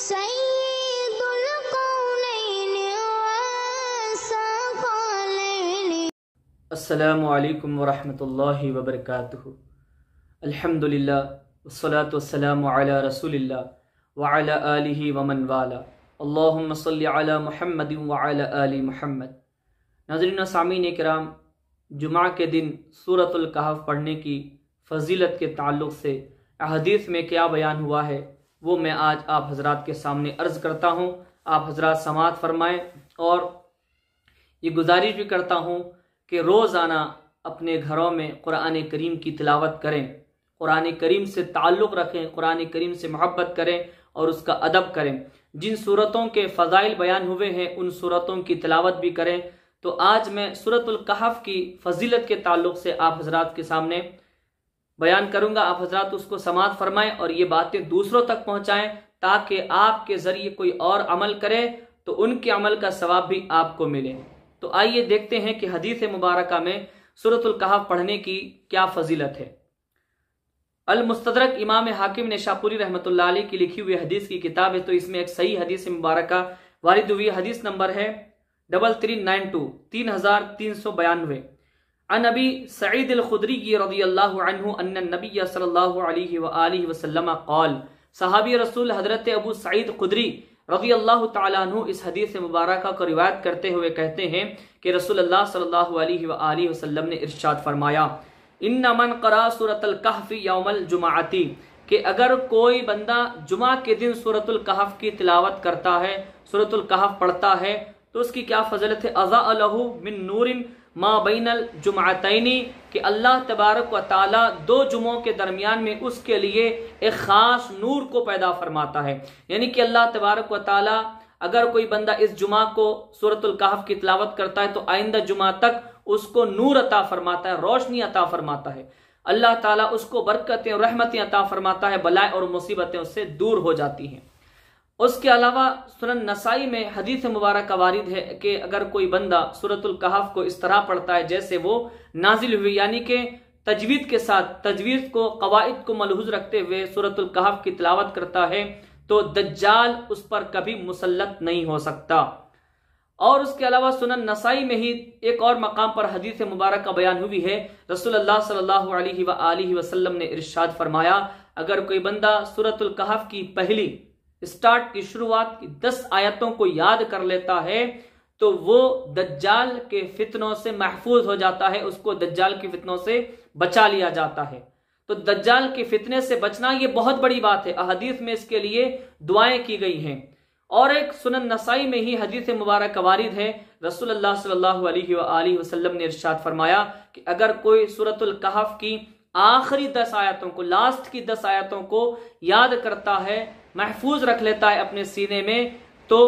سيد القولين والثقلين. السلام علیکم ورحمۃ اللہ وبرکاتہ. الحمدللہ والصلاة والسلام علی رسول اللہ وعلی آلہ ومن والا. اللہم صلی علی محمد وعلی آل محمد. ناظرین و سامعین کرام، جمعہ کے دن سورۃ الکہف پڑھنے کی فضیلت کے تعلق سے احادیث میں کیا بیان ہوا ہے وہ میں آج آپ حضرات کے سامنے عرض کرتا ہوں. آپ حضرات سماعت فرمائیں اور یہ گزارش بھی کرتا ہوں کہ روزانہ اپنے گھروں میں قرآن کریم کی تلاوت کریں، قرآن کریم سے تعلق رکھیں، قرآن کریم سے محبت کریں اور اس کا ادب کریں. جن صورتوں کے فضائل بیان ہوئے ہیں ان صورتوں کی تلاوت بھی کریں. تو آج میں سورۃ الکہف کی فضیلت کے تعلق سے آپ حضرات کے سامنے بیان کروں گا. آپ حضرات اس کو سماعت فرمائیں اور یہ باتیں دوسروں تک پہنچائیں تاکہ آپ کے ذریعے کوئی اور عمل کرے تو ان کے عمل کا ثواب بھی آپ کو ملے. تو آئیے دیکھتے ہیں کہ حدیث مبارکہ میں سورۃ الکہف پڑھنے کی کیا فضیلت ہے. المستدرک امام حاکم نے شاپوری رحمۃ اللہ علیہ کی لکھی ہوئی حدیث کی کتاب ہے. تو اس میں ایک صحیح حدیث مبارکہ وارد ہوئی. حدیث نمبر ہے 3392 3392 عن ابی سعید الخدری رضی اللہ عنہ ان النبی صلی اللہ علیہ وآلہ وسلم قال. صحابی رسول حضرت ابو سعید خدری رضی اللہ تعالیٰ عنہ اس حدیث مبارکہ کو روایت کرتے ہوئے کہتے ہیں کہ رسول اللہ صلی اللہ علیہ وآلہ وسلم نے ارشاد فرمایا ان من قرأ سورۃ الکہف یوم الجمعۃ، کہ اگر کوئی بندہ جمعہ کے دن سورۃ الکہف کی تلاوت کرتا ہے، سورۃ الکہف پڑھتا ہے تو اس کی کیا فضیلت ہے. اضاء له من نور ما بین الجمعتین، کہ اللہ تبارک و تعالی دو جمعوں کے درمیان میں اس کے لیے ایک خاص نور کو پیدا فرماتا ہے. یعنی کہ اللہ تبارک و تعالی اگر کوئی بندہ اس جمعہ کو سورۃ الکہف کی تلاوت کرتا ہے تو آئندہ جمعہ تک اس کو نور عطا فرماتا ہے، روشنی عطا فرماتا ہے. اللہ تعالیٰ اس کو برکتیں اور رحمتیں عطا فرماتا ہے، بلائیں اور مصیبتیں اس سے دور ہو جاتی ہیں. اس کے علاوہ سنن نسائی میں حدیث مبارکہ وارد ہے کہ اگر کوئی بندہ سورۃ الکہف کو اس طرح پڑھتا ہے جیسے وہ نازل ہوئی، یعنی کہ تجوید کے ساتھ، تجوید کو قواعد کو ملحوظ رکھتے ہوئے سورۃ الکہف کی تلاوت کرتا ہے تو دجال اس پر کبھی مسلط نہیں ہو سکتا. اور اس کے علاوہ سنن نسائی میں ہی ایک اور مقام پر حدیث مبارکہ بیان ہوئی ہے. رسول اللہ صلی اللہ علیہ وآلہ وسلم نے ارشاد فرمایا اگر کوئی بندہ سورۃ الکہف کی پہلی اسٹارٹ کی شروعات کی 10 آیتوں کو یاد کر لیتا ہے تو وہ دجال کے فتنوں سے محفوظ ہو جاتا ہے، اس کو دجال کے فتنوں سے بچا لیا جاتا ہے. تو دجال کے فتنے سے بچنا یہ بہت بڑی بات ہے. احادیث میں اس کے لیے دعائیں کی گئی ہیں. اور ایک سنن نسائی میں ہی حدیث مبارکہ وارد ہے. رسول اللہ صلی اللہ علیہ وآلہ وسلم نے ارشاد فرمایا کہ اگر کوئی سورۃ الکہف کی آخری 10 آیتوں کو، لاسٹ کی 10 آیتوں کو یاد کرتا ہے، محفوظ رکھ لیتا ہے اپنے سینے میں، تو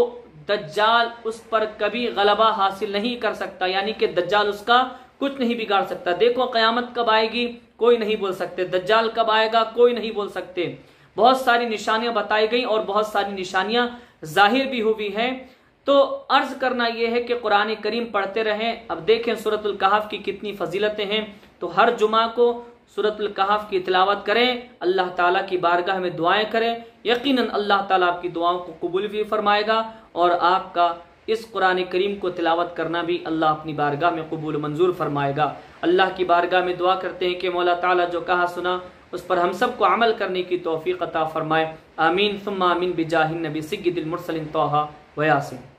دجال اس پر کبھی غلبہ حاصل نہیں کر سکتا. یعنی کہ دجال اس کا کچھ نہیں بگاڑ سکتا. دیکھو قیامت کب آئے گی کوئی نہیں بول سکتے، دجال کب آئے گا کوئی نہیں بول سکتے. بہت ساری نشانیاں بتائی گئیں اور بہت ساری نشانیاں ظاہر بھی ہوئی ہیں. تو عرض کرنا یہ ہے کہ قرآن کریم پڑھتے رہیں. اب دیکھیں سورۃ الکہف کی کتنی فضیلتیں ہیں. تو ہر جمعہ کو سورۃ الکہف کی تلاوت کریں، اللہ تعالیٰ کی بارگاہ میں دعائیں کریں. یقیناً اللہ تعالیٰ آپ کی دعاؤں کو قبول بھی فرمائے گا اور آپ کا اس قرآن کریم کو تلاوت کرنا بھی اللہ اپنی بارگاہ میں قبول منظور فرمائے گا. اللہ کی بارگاہ میں دعا کرتے ہیں کہ مولا تعالیٰ جو کہا سنا اس پر ہم سب کو عمل کرنے کی توفیق عطا فرمائے. آمین ثم آمین بجاہ النبی سید المرسلین طہ و یاسین.